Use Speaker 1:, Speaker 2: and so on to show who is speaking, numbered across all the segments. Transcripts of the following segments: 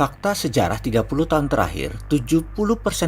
Speaker 1: Fakta sejarah 30 tahun terakhir, 70%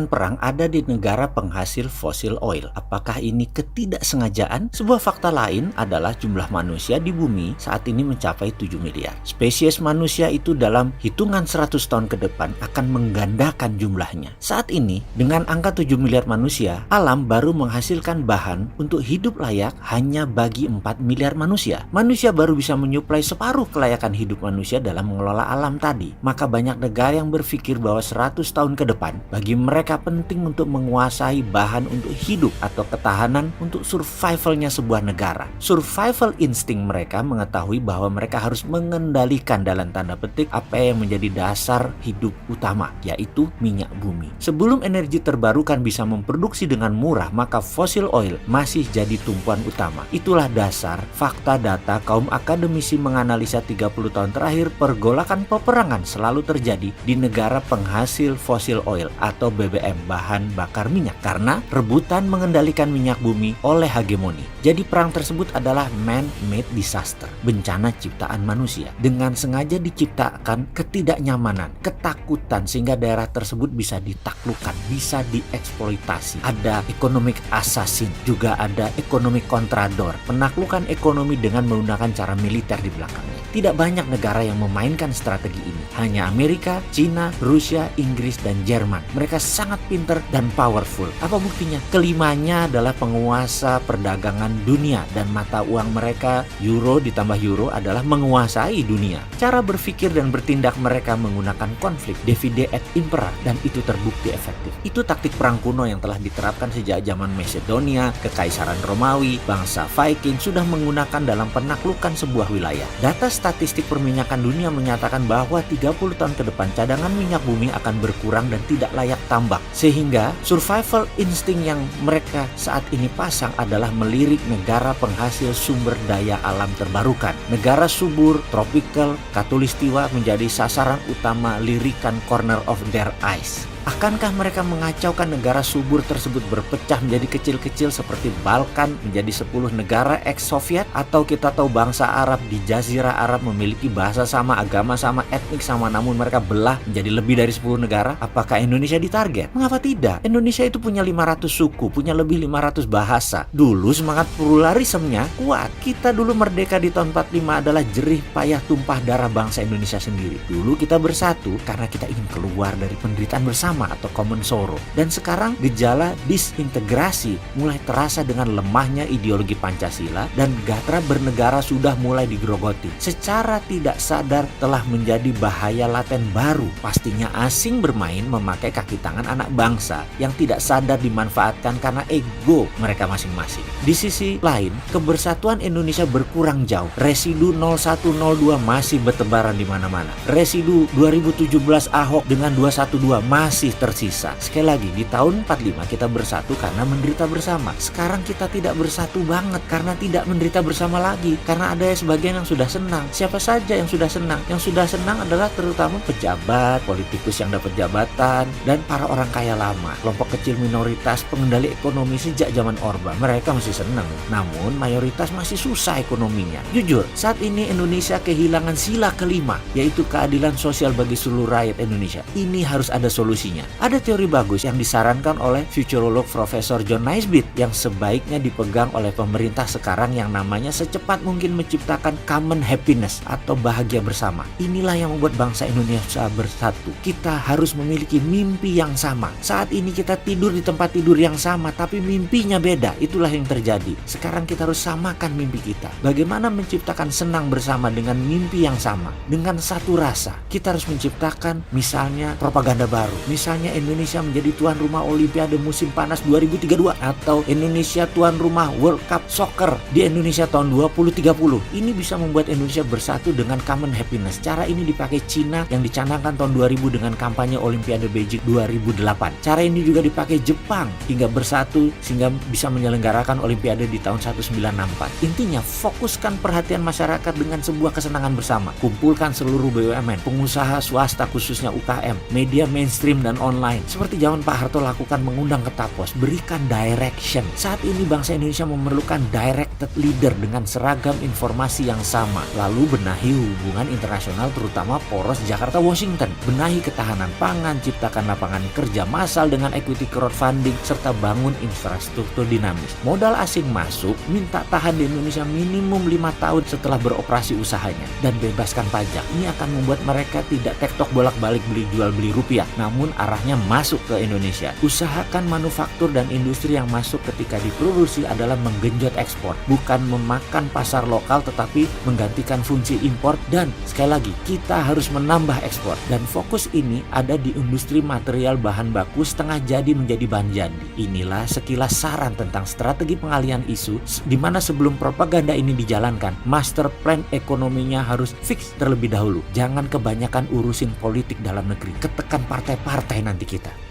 Speaker 1: perang ada di negara penghasil fosil oil. Apakah ini ketidaksengajaan? Sebuah fakta lain adalah jumlah manusia di bumi saat ini mencapai 7 miliar. Spesies manusia itu dalam hitungan 100 tahun ke depan akan menggandakan jumlahnya. Saat ini, dengan angka 7 miliar manusia, alam baru menghasilkan bahan untuk hidup layak hanya bagi 4 miliar manusia. Manusia baru bisa menyuplai separuh kelayakan hidup manusia dalam mengelola alam tadi. Maka banyak negara yang berpikir bahwa 100 tahun ke depan bagi mereka penting untuk menguasai bahan untuk hidup atau ketahanan untuk survivalnya sebuah negara. Survival insting mereka mengetahui bahwa mereka harus mengendalikan dalam tanda petik apa yang menjadi dasar hidup utama, yaitu minyak bumi. Sebelum energi terbarukan bisa memproduksi dengan murah, maka fossil oil masih jadi tumpuan utama. Itulah dasar fakta data kaum akademisi menganalisa 30 tahun terakhir pergolakan peperangan selalu terjadi di negara penghasil fosil oil atau BBM, bahan bakar minyak, karena rebutan mengendalikan minyak bumi oleh hegemoni. Jadi perang tersebut adalah man-made disaster, bencana ciptaan manusia. Dengan sengaja diciptakan ketidaknyamanan, ketakutan sehingga daerah tersebut bisa ditaklukkan, bisa dieksploitasi. Ada economic assassin, juga ada economic contrador, penaklukan ekonomi dengan menggunakan cara militer di belakangnya. Tidak banyak negara yang memainkan strategi ini, hanya Amerika, Cina, Rusia, Inggris, dan Jerman. Mereka sangat pintar dan powerful. Apa buktinya? Kelimanya adalah penguasa perdagangan dunia, dan mata uang mereka, euro ditambah euro, adalah menguasai dunia. Cara berpikir dan bertindak mereka menggunakan konflik, divide et impera, dan itu terbukti efektif. Itu taktik perang kuno yang telah diterapkan sejak zaman Macedonia, Kekaisaran Romawi, bangsa Viking sudah menggunakan dalam penaklukan sebuah wilayah. Data statistik perminyakan dunia menyatakan bahwa 30 tahun ke depan cadangan minyak bumi akan berkurang dan tidak layak tambak. Sehingga survival insting yang mereka saat ini pasang adalah melirik negara penghasil sumber daya alam terbarukan. Negara subur, tropical, katulistiwa menjadi sasaran utama lirikan corner of their eyes. Akankah mereka mengacaukan negara subur tersebut berpecah menjadi kecil-kecil seperti Balkan menjadi 10 negara ex-Soviet? Atau kita tahu bangsa Arab di Jazirah Arab memiliki bahasa sama, agama sama, etnik sama, namun mereka belah menjadi lebih dari 10 negara? Apakah Indonesia ditarget? Mengapa tidak? Indonesia itu punya 500 suku, punya lebih 500 bahasa. Dulu semangat pluralismenya kuat. Kita dulu merdeka di tahun 45 adalah jerih payah tumpah darah bangsa Indonesia sendiri. Dulu kita bersatu karena kita ingin keluar dari penderitaan bersama atau common sorrow. Dan sekarang gejala disintegrasi mulai terasa dengan lemahnya ideologi Pancasila, dan gatra bernegara sudah mulai digerogoti. Secara tidak sadar telah menjadi bahaya laten baru. Pastinya asing bermain memakai kaki tangan anak bangsa yang tidak sadar dimanfaatkan karena ego mereka masing-masing. Di sisi lain, kebersatuan Indonesia berkurang jauh. Residu 0102 masih bertebaran di mana-mana. Residu 2017 Ahok dengan 212 masih tersisa. Sekali lagi, di tahun 45 kita bersatu karena menderita bersama. Sekarang kita tidak bersatu banget karena tidak menderita bersama lagi, karena ada sebagian yang sudah senang. Siapa saja yang sudah senang? Yang sudah senang adalah terutama pejabat, politikus yang dapat jabatan, dan para orang kaya lama. Kelompok kecil minoritas pengendali ekonomi sejak zaman Orba, mereka masih senang. Namun mayoritas masih susah ekonominya. Jujur, saat ini Indonesia kehilangan sila kelima, yaitu keadilan sosial bagi seluruh rakyat Indonesia. Ini harus ada solusinya. Ada teori bagus yang disarankan oleh futurolog Profesor John Naisbitt yang sebaiknya dipegang oleh pemerintah sekarang, yang namanya secepat mungkin menciptakan common happiness atau bahagia bersama. Inilah yang membuat bangsa Indonesia bersatu. Kita harus memiliki mimpi yang sama. Saat ini kita tidur di tempat tidur yang sama, tapi mimpinya beda. Itulah yang terjadi. Sekarang kita harus samakan mimpi kita. Bagaimana menciptakan senang bersama dengan mimpi yang sama, dengan satu rasa. Kita harus menciptakan misalnya propaganda baru. Misalnya Indonesia menjadi tuan rumah Olimpiade musim panas 2032, atau Indonesia tuan rumah World Cup Soccer di Indonesia tahun 2030. Ini bisa membuat Indonesia bersatu dengan common happiness. Cara ini dipakai Cina yang dicanangkan tahun 2000 dengan kampanye Olimpiade Beijing 2008. Cara ini juga dipakai Jepang hingga bersatu sehingga bisa menyelenggarakan Olimpiade di tahun 1964. Intinya, fokuskan perhatian masyarakat dengan sebuah kesenangan bersama. Kumpulkan seluruh BUMN, pengusaha swasta khususnya UKM, media mainstream dan perdagangan online. Seperti zaman Pak Harto lakukan mengundang ke Tapos, berikan direction. Saat ini bangsa Indonesia memerlukan directed leader dengan seragam informasi yang sama. Lalu benahi hubungan internasional terutama poros Jakarta-Washington. Benahi ketahanan pangan, ciptakan lapangan kerja massal dengan equity crowdfunding, serta bangun infrastruktur dinamis. Modal asing masuk, minta tahan di Indonesia minimum 5 tahun setelah beroperasi usahanya. Dan bebaskan pajak. Ini akan membuat mereka tidak tektok bolak-balik beli jual beli rupiah, namun arahnya masuk ke Indonesia. Usahakan manufaktur dan industri yang masuk ketika diproduksi adalah menggenjot ekspor, bukan memakan pasar lokal tetapi menggantikan fungsi impor. Dan sekali lagi, kita harus menambah ekspor. Dan fokus ini ada di industri material bahan baku setengah jadi menjadi bahan jadi. Inilah sekilas saran tentang strategi pengalihan isu, di mana sebelum propaganda ini dijalankan, master plan ekonominya harus fix terlebih dahulu. Jangan kebanyakan urusin politik dalam negeri, ketekan partai-partai nanti kita.